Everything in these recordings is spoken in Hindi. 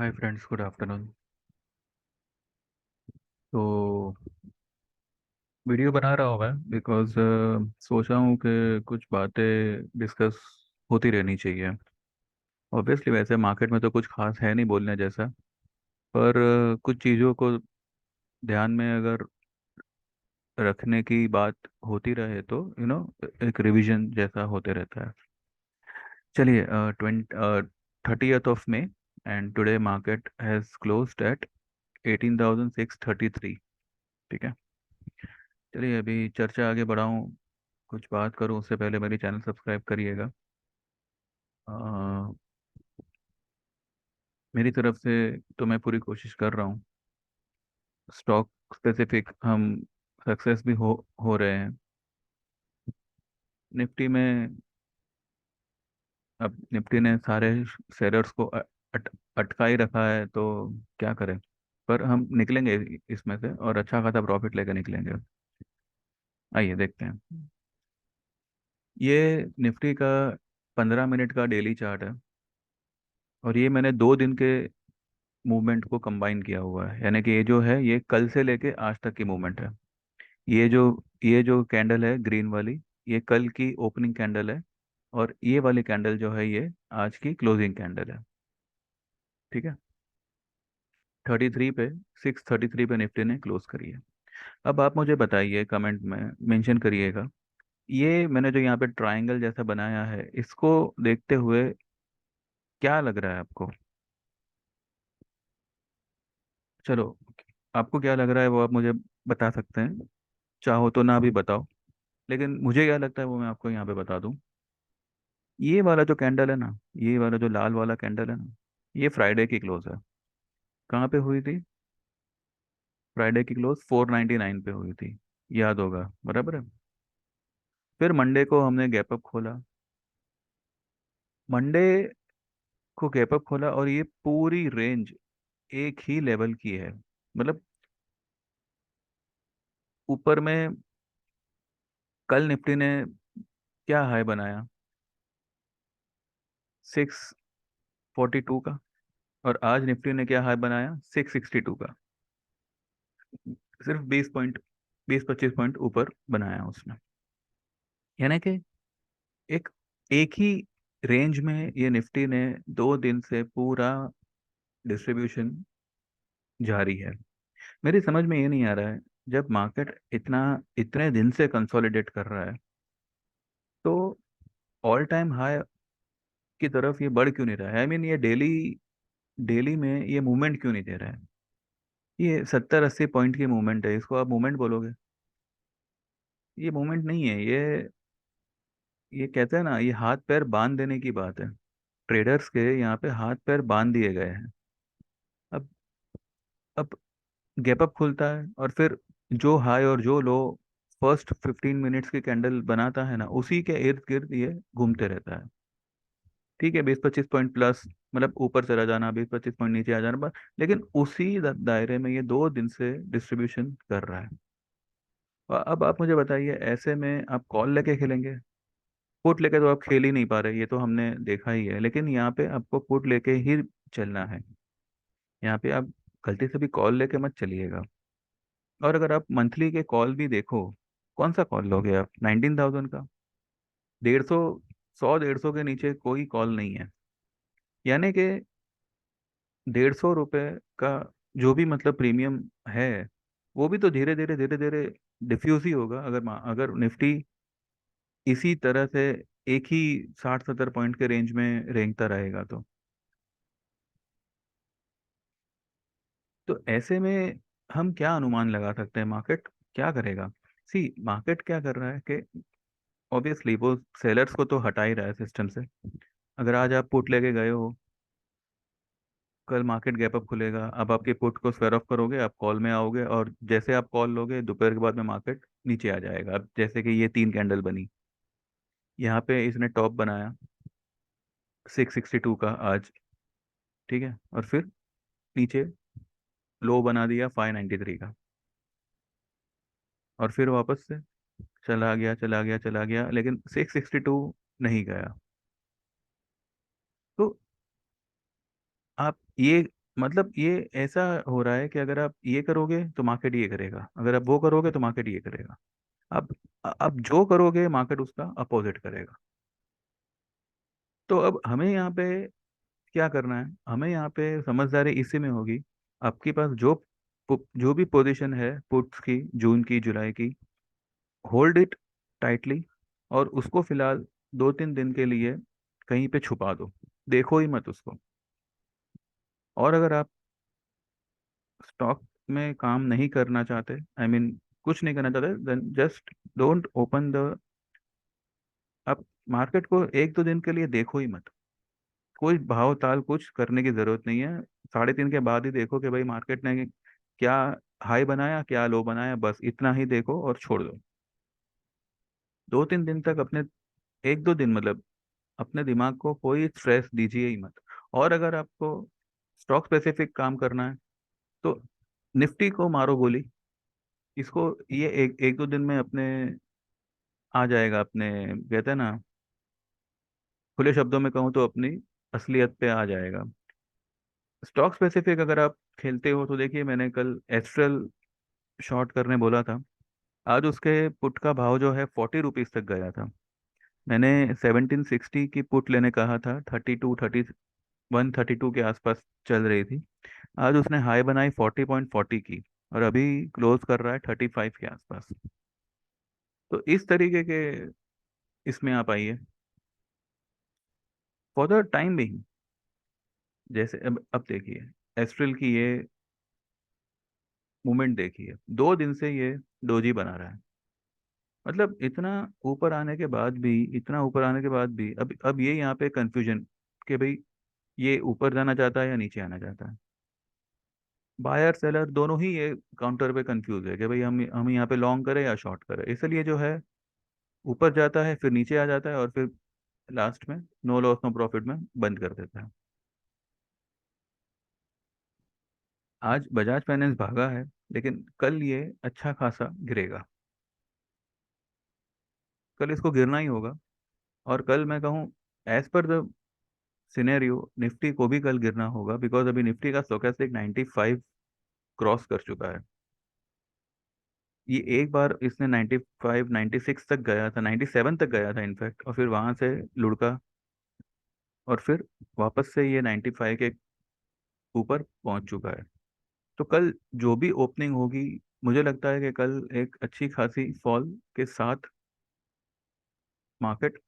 Hi friends, good afternoon. तो वीडियो बना रहा हूँ मैं बिकॉज सोचा हूँ कि कुछ बातें डिस्कस होती रहनी चाहिए। ऑब्वियसली वैसे मार्केट में तो कुछ खास है नहीं बोलने जैसा, पर कुछ चीज़ों को ध्यान में अगर रखने की बात होती रहे तो एक रिवीजन जैसा होते रहता है। चलिए, 30th of May and today market has closed eight 18,633। ठीक है। चलिए, अभी चर्चा आगे बढ़ाऊं, कुछ बात करूं उससे पहले मेरी चैनल सब्सक्राइब करिएगा। अ, मेरी तरफ से तो मैं पूरी कोशिश कर रहा हूं। स्टॉक स्पेसिफिक हम सक्सेस भी हो रहे हैं। निफ्टी में अब निफ्टी ने सारे शेयर्स को अटका ही रखा है, तो क्या करें। पर हम निकलेंगे इसमें से और अच्छा खासा प्रॉफिट लेकर निकलेंगे। आइए देखते हैं। ये निफ्टी का 15 मिनट का डेली चार्ट है, और ये मैंने 2 दिन के मूवमेंट को कंबाइन किया हुआ है। यानी कि ये जो है ये कल से लेके आज तक की मूवमेंट है। ये जो कैंडल है ग्रीन वाली, ये कल की ओपनिंग कैंडल है। और ये वाली कैंडल जो है ये आज की क्लोजिंग कैंडल है। ठीक है। 33 पे 633 पे निफ्टी ने क्लोज करी है। अब आप मुझे बताइए, कमेंट में मेंशन करिएगा, ये मैंने जो यहाँ पे ट्रायंगल जैसा बनाया है इसको देखते हुए क्या लग रहा है आपको। चलो, आपको क्या लग रहा है वो आप मुझे बता सकते हैं। चाहो तो ना भी बताओ, लेकिन मुझे क्या लगता है वो मैं आपको यहाँ पे बता दूं। ये वाला जो कैंडल है ना, ये वाला जो लाल वाला कैंडल है ना, ये फ्राइडे की क्लोज है। कहाँ पे हुई थी? फ्राइडे की क्लोज 499 पे हुई थी। याद होगा, बराबर है। फिर मंडे को हमने गैप अप खोला। मंडे को गैप अप खोला और ये पूरी रेंज एक ही लेवल की है। मतलब ऊपर में कल निफ्टी ने क्या हाई बनाया, 642 का। और आज निफ्टी ने क्या हाई बनाया, 662 का। सिर्फ 20 पॉइंट, 20-25 पॉइंट ऊपर बनाया उसने। यानी कि एक एक ही रेंज में ये निफ्टी ने 2 दिन से पूरा डिस्ट्रीब्यूशन जारी है। मेरी समझ में ये नहीं आ रहा है, जब मार्केट इतना इतने दिन से कंसोलिडेट कर रहा है तो ऑल टाइम हाई की तरफ ये बढ़ क्यों नहीं रहा है। आई मीन ये डेली डेली में ये मूवमेंट क्यों नहीं दे रहा है। ये 70-80 पॉइंट की मूवमेंट है, इसको आप मूवमेंट बोलोगे? ये मूवमेंट नहीं है। ये कहते हैं ना, ये हाथ पैर बांध देने की बात है। ट्रेडर्स के यहाँ पे हाथ पैर बांध दिए गए हैं। अब अब गैप अप खुलता है और फिर जो हाई और जो लो फर्स्ट 15 मिनट्स की कैंडल बनाता है ना, उसी के इर्द गिर्द ये घूमते रहता है। ठीक है, 20-25 पॉइंट प्लस, मतलब ऊपर चला जाना, 20-25 पॉइंट नीचे आ जाना, पर लेकिन उसी दायरे में ये 2 दिन से डिस्ट्रीब्यूशन कर रहा है। और अब आप मुझे बताइए, ऐसे में आप कॉल लेके खेलेंगे? पुट लेके तो आप खेल ही नहीं पा रहे, ये तो हमने देखा ही है। लेकिन यहाँ पे आपको पुट लेके ही चलना है। यहाँ पे आप गलती से भी कॉल लेके मत चलिएगा। और अगर आप मंथली के कॉल भी देखो, कौन सा कॉल लोगे आप 19,000 का? 150, 100-150 के नीचे कोई कॉल नहीं है। यानी कि 150 रुपये का जो भी मतलब प्रीमियम है, वो भी तो धीरे धीरे डिफ्यूज ही होगा अगर निफ्टी इसी तरह से एक ही 60-70 पॉइंट के रेंज में रेंगता रहेगा तो। ऐसे में हम क्या अनुमान लगा सकते हैं मार्केट क्या करेगा। सी, मार्केट क्या कर रहा है कि ऑब्वियसली वो सेलर्स को तो हटा ही रहा है सिस्टम से। अगर आज आप पुट लेके गए हो, कल मार्केट गैप अप खुलेगा, अब आपके पुट को स्क्वायर ऑफ करोगे, आप कॉल में आओगे, और जैसे आप कॉल लोगे दोपहर के बाद में मार्केट नीचे आ जाएगा। अब जैसे कि ये 3 कैंडल बनी, यहाँ पे इसने टॉप बनाया 662 का आज। ठीक है, और फिर नीचे लो बना दिया 593 का, और फिर वापस से चला गया चला गया चला गया, लेकिन 662 नहीं गया। तो आप ये मतलब ये ऐसा हो रहा है कि अगर आप ये करोगे तो मार्केट ये करेगा, अगर आप वो करोगे तो मार्केट ये करेगा। अब जो करोगे मार्केट उसका अपोजिट करेगा। तो अब हमें यहाँ पे क्या करना है, हमें यहाँ पे समझदारी इसी में होगी। आपके पास जो भी पोजीशन है पुट्स की, जून की, जुलाई की, होल्ड इट टाइटली, और उसको फिलहाल 2-3 दिन के लिए कहीं पे छुपा दो, देखो ही मत उसको। और अगर आप स्टॉक में काम नहीं करना चाहते, आई मीन कुछ नहीं करना चाहते, then just don't open the, आप मार्केट को 1-2 दिन के लिए देखो ही मत। कोई भाव ताल कुछ करने की जरूरत नहीं है। 3:30 के बाद ही देखो कि भाई मार्केट ने क्या हाई बनाया, क्या लो बनाया, बस इतना ही देखो और छोड़ दो। 2-3 दिन तक अपने, 1-2 दिन मतलब, अपने दिमाग को कोई स्ट्रेस दीजिए ही मत। और अगर आपको स्टॉक स्पेसिफिक काम करना है तो निफ्टी को मारो गोली। इसको ये एक 1-2 दिन में अपने आ जाएगा, अपने कहते हैं ना, खुले शब्दों में कहूँ तो अपनी असलियत पे आ जाएगा। स्टॉक स्पेसिफिक अगर आप खेलते हो तो देखिए, मैंने कल एस्ट्रल शॉर्ट करने बोला था। आज उसके पुट का भाव जो है 40 रुपीज तक गया था। मैंने 1760 की पुट लेने कहा था, 132 के आसपास चल रही थी। आज उसने हाई बनाई 40.40 की, और अभी क्लोज कर रहा है 35 के आसपास। तो इस तरीके के इसमें आप आइए फॉर द टाइम बिंग। जैसे अब देखिए, एस्ट्रल की ये मूवमेंट देखिए, 2 दिन से ये डोजी बना रहा है। मतलब इतना ऊपर आने के बाद भी, इतना ऊपर आने के बाद भी, अब ये यहाँ पे कंफ्यूजन कि भाई ये ऊपर जाना चाहता है या नीचे आना चाहता है। बायर सेलर दोनों ही ये काउंटर पे कंफ्यूज है कि भाई हम यहाँ पे लॉन्ग करें या शॉर्ट करें। इसलिए जो है ऊपर जाता है, फिर नीचे आ जाता है, और फिर लास्ट में नो लॉस नो प्रॉफिट में बंद कर देता है। आज बजाज फाइनेंस भागा है, लेकिन कल ये अच्छा खासा गिरेगा। कल इसको गिरना ही होगा। और कल मैं कहूँ, as per the scenario, Nifty को भी कल गिरना होगा, बिकॉज अभी निफ्टी का स्टोकेस्टिक 95 क्रॉस कर चुका है। ये एक बार इसने 95 96 तक गया था, 97 तक गया था इनफैक्ट, और फिर वहां से लुढ़का, और फिर वापस से ये 95 के ऊपर पहुंच चुका है। तो कल जो भी ओपनिंग होगी, मुझे लगता है कि कल एक अच्छी खासी फॉल के साथ मार्केट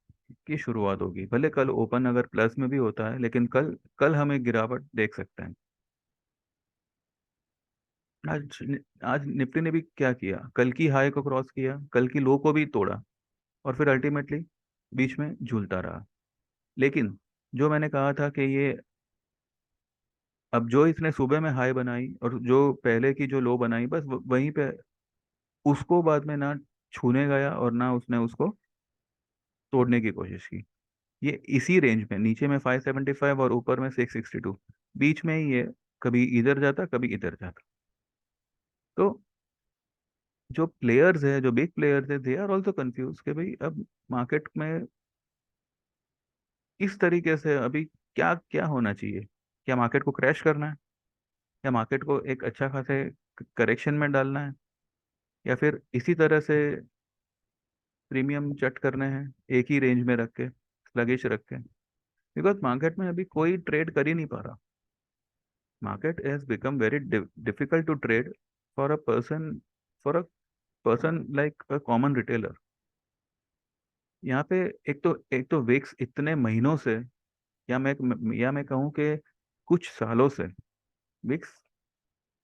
की शुरुआत होगी। भले कल ओपन अगर प्लस में भी होता है, लेकिन कल कल हम एक गिरावट देख सकते हैं। आज आज निफ्टी ने भी क्या किया, कल की हाई को क्रॉस किया, कल की लो को भी तोड़ा, और फिर अल्टीमेटली बीच में झूलता रहा। लेकिन जो मैंने कहा था कि ये, अब जो इसने सुबह में हाई बनाई और जो पहले की जो लो बनाई, बस वहीं पे उसको बाद में ना छूने गया और ना उसने उसको तोड़ने की कोशिश की। ये इसी रेंज में, नीचे में 575 और ऊपर में 662, बीच में ही ये कभी इधर जाता कभी इधर जाता। तो जो प्लेयर्स है, जो बिग प्लेयर्स है, दे आर ऑल्सो कंफ्यूज कि भाई अब मार्केट में इस तरीके से अभी क्या क्या होना चाहिए। क्या मार्केट को क्रैश करना है, या मार्केट को एक अच्छा खासे करेक्शन में डालना है, या फिर इसी तरह से प्रीमियम चट करने हैं एक ही रेंज में रख के, स्लगिश रख के। बिकॉज मार्केट में अभी कोई ट्रेड कर ही नहीं पा रहा। Market has become very difficult to trade for a person, for a person like a common retailer. यहाँ पे एक तो विक्स इतने महीनों से, या मैं कहूँ कि कुछ सालों से विक्स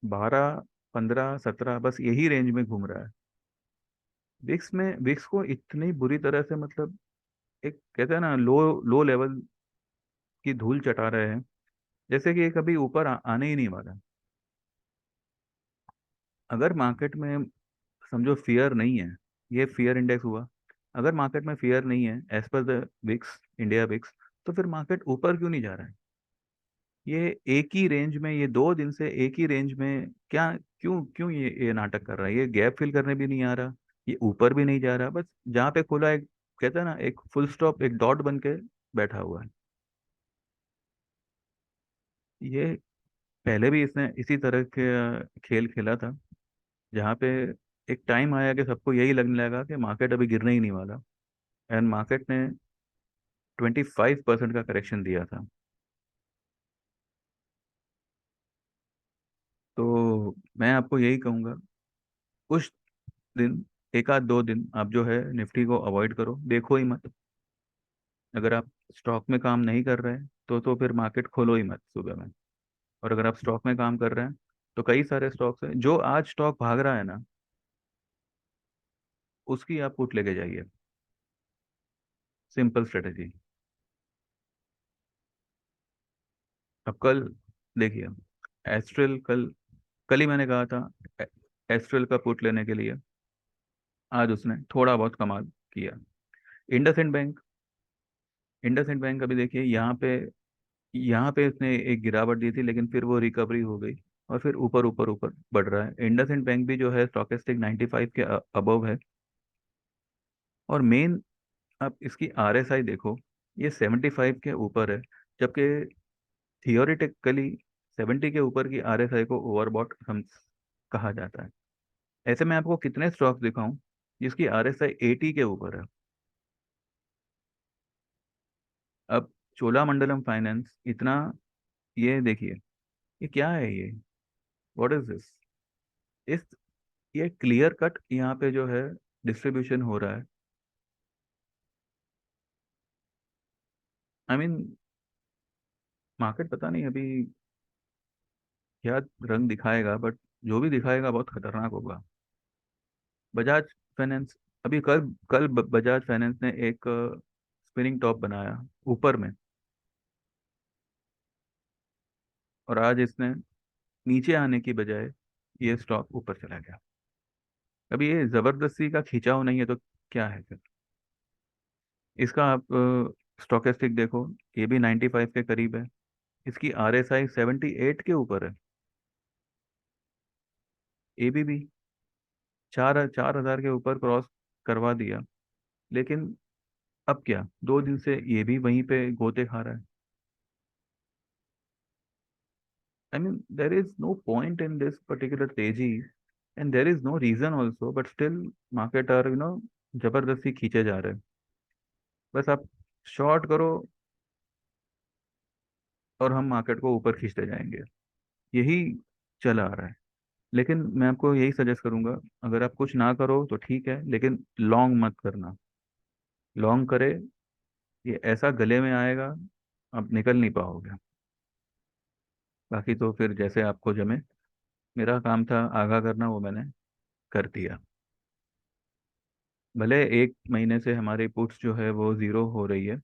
12, 15, 17, बस यही रेंज में घूम रहा है। विक्स को इतनी बुरी तरह से, मतलब एक कहते हैं ना, लो लो लेवल की धूल चटा रहे हैं, जैसे कि ये कभी ऊपर आने ही नहीं वाला। अगर मार्केट में समझो फियर नहीं है, ये फियर इंडेक्स हुआ, अगर मार्केट में फियर नहीं है as per the Vicks, India VIX, तो फिर मार्केट ऊपर क्यों नहीं जा रहा है। ये एक ही रेंज में, ये 2 दिन से एक ही रेंज में क्या, क्यों क्यों ये नाटक कर रहा है। ये गैप फिल करने भी नहीं आ रहा, ये ऊपर भी नहीं जा रहा, बस जहाँ पे खुला एक, कहते हैं ना, एक फुल स्टॉप, एक डॉट बन के बैठा हुआ है। ये पहले भी इसने इसी तरह के खेल खेला था, जहाँ पे एक टाइम आया कि सबको यही लगने लगा कि मार्केट अभी गिरने ही नहीं वाला, एंड मार्केट ने 25% का करेक्शन दिया था। तो मैं आपको यही कहूँगा, कुछ दिन, एक आध दो दिन आप जो है निफ्टी को अवॉइड करो, देखो ही मत। अगर आप स्टॉक में काम नहीं कर रहे हैं तो फिर मार्केट खोलो ही मत सुबह में। और अगर आप स्टॉक में काम कर रहे हैं तो कई सारे स्टॉक्स हैं, जो आज स्टॉक भाग रहा है ना, उसकी आप पुट लेके जाइए। Simple strategy. अब कल देखिए, एस्ट्रल कल, कल ही मैंने कहा था एस्ट्रल का पुट लेने के लिए, आज उसने थोड़ा बहुत कमाल किया। इंडसइंड बैंक, इंडसइंड बैंक अभी देखिए यहाँ पे इसने एक गिरावट दी थी, लेकिन फिर वो रिकवरी हो गई और फिर ऊपर ऊपर ऊपर बढ़ रहा है। इंडसइंड बैंक भी जो है स्टॉकेस्टिक 95 के अबव है। और मेन, आप इसकी आरएसआई देखो, ये 75 के ऊपर है, जबकि थियोरिटिकली 70 के ऊपर की आरएसआई को ओवरबॉट हम कहा जाता है। ऐसे में आपको कितने स्टॉक्स दिखाऊं जिसकी आरएसआई 80 के ऊपर है। अब चोलामंडलम फाइनेंस इतना, ये देखिए, ये क्या है ये, व्हाट इज दिस, इस ये क्लियर कट यहाँ पे जो है डिस्ट्रीब्यूशन हो रहा है। आई मीन, मार्केट पता नहीं अभी क्या रंग दिखाएगा, बट जो भी दिखाएगा बहुत खतरनाक होगा। बजाज फाइनेंस, अभी कल कल बजाज फाइनेंस ने एक स्पिनिंग टॉप बनाया ऊपर में, और आज इसने नीचे आने की बजाय ये स्टॉक ऊपर चला गया। अभी ये जबरदस्ती का खिंचाव नहीं है तो क्या है फिर? इसका आप स्टॉकेस्टिक देखो, ये भी 95 के करीब है, इसकी आरएसआई 78 के ऊपर है। एबीबी 4,000 के ऊपर क्रॉस करवा दिया, लेकिन अब क्या, 2 दिन से ये भी वहीं पे गोते खा रहा है। I mean, there is no point in this particular तेजी, and there is no reason also, but still market are जबरदस्ती खींचे जा रहे हैं। बस आप शॉर्ट करो और हम मार्केट को ऊपर खींचते जाएंगे, यही चला आ रहा है। लेकिन मैं आपको यही सजेस्ट करूंगा, अगर आप कुछ ना करो तो ठीक है, लेकिन लॉन्ग मत करना। लॉन्ग करे, ये ऐसा गले में आएगा, आप निकल नहीं पाओगे। बाकी तो फिर जैसे आपको जमे, मेरा काम था आगाह करना, वो मैंने कर दिया। भले एक महीने से हमारी पुट्स जो है वो जीरो हो रही है,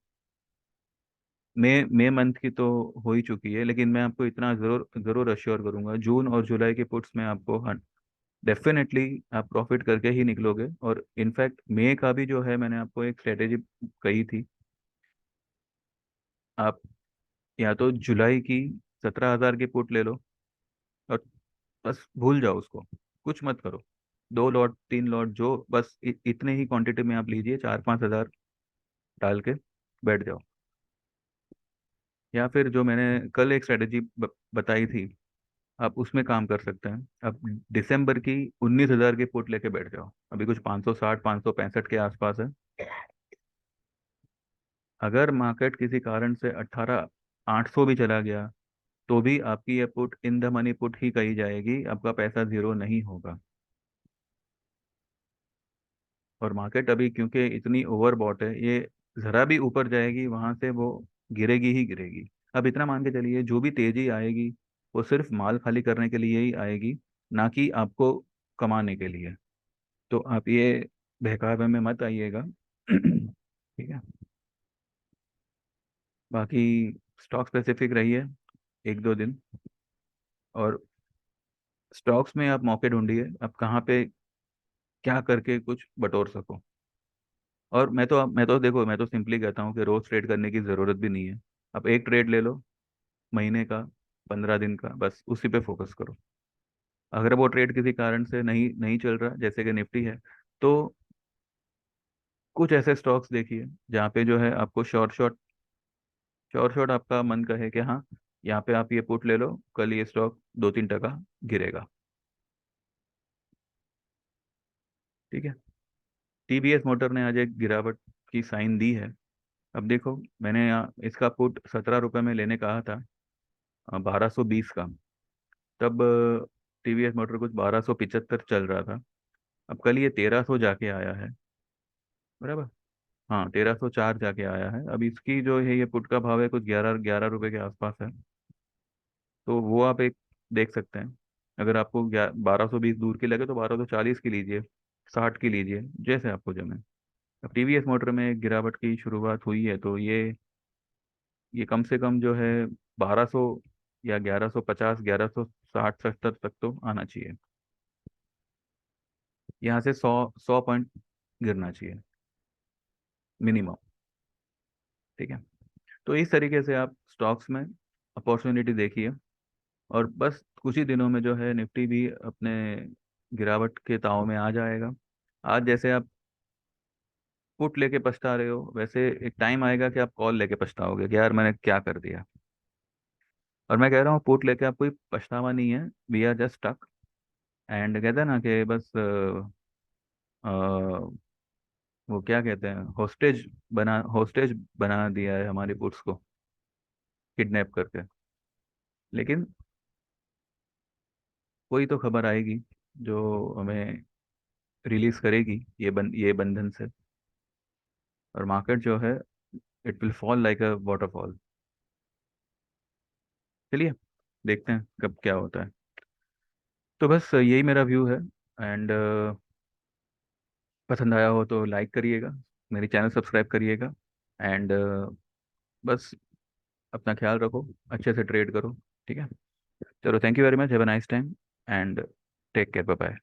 मई मंथ की तो हो ही चुकी है, लेकिन मैं आपको इतना जरूर जरूर अश्योर करूंगा, जून और जुलाई की पुट्स में आपको डेफिनेटली आप प्रॉफिट करके ही निकलोगे। और इनफैक्ट मई का भी जो है, मैंने आपको एक स्ट्रेटेजी कही थी, आप या तो जुलाई की 17,000 की पुट ले लो, और बस भूल जाओ उसको, कुछ मत करो। 2 लॉट 3 लॉट जो बस इतने ही क्वांटिटी में आप लीजिए, 4-5 हज़ार डाल के बैठ जाओ। या फिर जो मैंने कल एक स्ट्रेटेजी बताई थी, आप उसमें काम कर सकते हैं। अब दिसंबर की 19,000 की पुट लेके बैठ जाओ, अभी कुछ 560 565 के आसपास है। अगर मार्केट किसी कारण से 18,800 भी चला गया, तो भी आपकी ये put in the money put ही कही जाएगी, आपका पैसा जीरो नहीं होगा। और मार्केट अभी क्योंकि इतनी ओवरबॉट है, ये जरा भी ऊपर जाएगी वहां से वो गिरेगी ही गिरेगी। अब इतना मान के चलिए, जो भी तेजी आएगी वो सिर्फ माल खाली करने के लिए ही आएगी, ना कि आपको कमाने के लिए। तो आप ये बहकावे में मत आइएगा। ठीक है। बाकी स्टॉक स्पेसिफिक रहिए 1-2 दिन, और स्टॉक्स में आप मौके ढूंढिए, आप कहाँ पे क्या करके कुछ बटोर सको। और मैं तो देखो, मैं तो सिंपली कहता हूँ कि रोज ट्रेड करने की ज़रूरत भी नहीं है। आप एक ट्रेड ले लो, महीने का, 15 दिन का, बस उसी पे फोकस करो। अगर वो ट्रेड किसी कारण से नहीं नहीं चल रहा, जैसे कि निफ्टी है, तो कुछ ऐसे स्टॉक्स देखिए जहाँ पे जो है आपको शॉर्ट शॉर्ट आपका मन कहे कि हाँ, यहाँ पे आप ये पुट ले लो, कल ये स्टॉक 2-3 टका गिरेगा। ठीक है। टीवीएस मोटर ने आज एक गिरावट की साइन दी है। अब देखो, मैंने यहाँ इसका पुट 17 रुपये में लेने कहा था, 1220 का। तब टीवीएस मोटर कुछ 1275 चल रहा था। अब कल ये 1300 जाके आया है, बराबर। हाँ, 1304 जाके आया है। अब इसकी जो है ये पुट का भाव है कुछ 11 11 रुपए के आसपास है। तो वो आप एक देख सकते हैं। अगर आपको 1220 दूर की लगे तो 1240 की लीजिए, 60 की लीजिए, जैसे आपको जमे। अब टीवीएस मोटर में एक गिरावट की शुरुआत हुई है, तो ये कम से कम जो है 1200 या 1150, 1160-70 तक तो आना चाहिए। यहाँ से 100 पॉइंट गिरना चाहिए मिनिमम। ठीक है। तो इस तरीके से आप स्टॉक्स में अपॉर्चुनिटी देखिए, और बस कुछ ही दिनों में जो है निफ्टी भी अपने गिरावट के ताव में आ जाएगा। आज जैसे आप पुट लेके पछता रहे हो, वैसे एक टाइम आएगा कि आप कॉल लेके पछताओगे कि यार मैंने क्या कर दिया। और मैं कह रहा हूँ, पुट लेके आप कोई पछतावा नहीं है, we are just stuck. And कहते हैं ना कि बस वो क्या कहते हैं, होस्टेज बना दिया है हमारी पुट्स को, किडनैप करके। लेकिन कोई तो खबर आएगी जो हमें रिलीज करेगी ये बंधन से, और मार्केट जो है it will fall like a waterfall. चलिए, देखते हैं कब क्या होता है। तो बस यही मेरा व्यू है। एंड पसंद आया हो तो लाइक करिएगा, मेरी चैनल सब्सक्राइब करिएगा। एंड बस अपना ख्याल रखो, अच्छे से ट्रेड करो। ठीक है। चलो, thank you very much, have a nice time, and take care, bye bye.